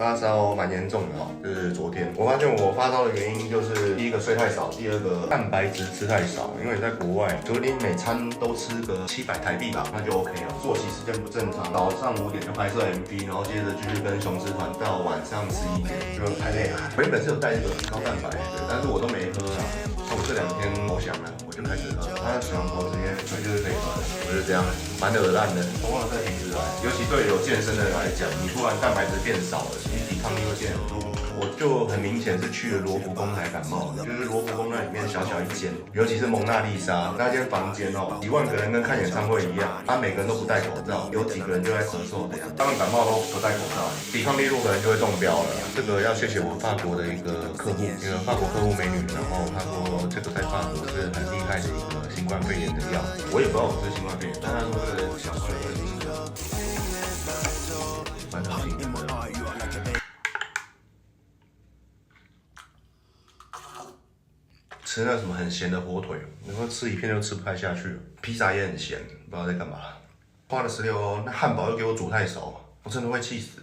发烧蛮严重的哦，就是昨天我发现我发烧的原因就是第一个睡太少，第二个蛋白质吃太少。因为在国外，如果你每餐都吃个700台币吧，那就 OK 了。作息时间不正常，早上5点就拍摄 MV，然后接着继续跟雄狮团到晚上11点，就太累了。我原本是有带这个高蛋白，对，但是我都没喝啊。那我这2天好想了，我就开始喝。它水龙头直接水就是可以喝的，我就是这样，蛮恶烂的。从忘了再停止来，尤其对有健身的人来讲，你突然蛋白质变少了。你抵抗力会变很弱，我就很明显是去了罗浮宫才感冒的，就是罗浮宫那里面小小一间，尤其是蒙娜丽莎那间房间哦，几万个人跟看演唱会一样，他每个人都不戴口罩，有几个人就在咳嗽这样，他们感冒都不戴口罩，抵抗力弱的人就会中标了。这个要谢谢我法国的一个客户，一个法国客户美女，然后她说这个在法国是很厉害的一个新冠肺炎的药，我也不知道我是新冠肺炎，但她说这个小小的吃的蛮好听的。吃那什么很咸的火腿，然后吃一片就吃不太下去了。披萨也很咸，不知道在干嘛。花了16欧，那汉堡又给我煮太熟，我真的会气死。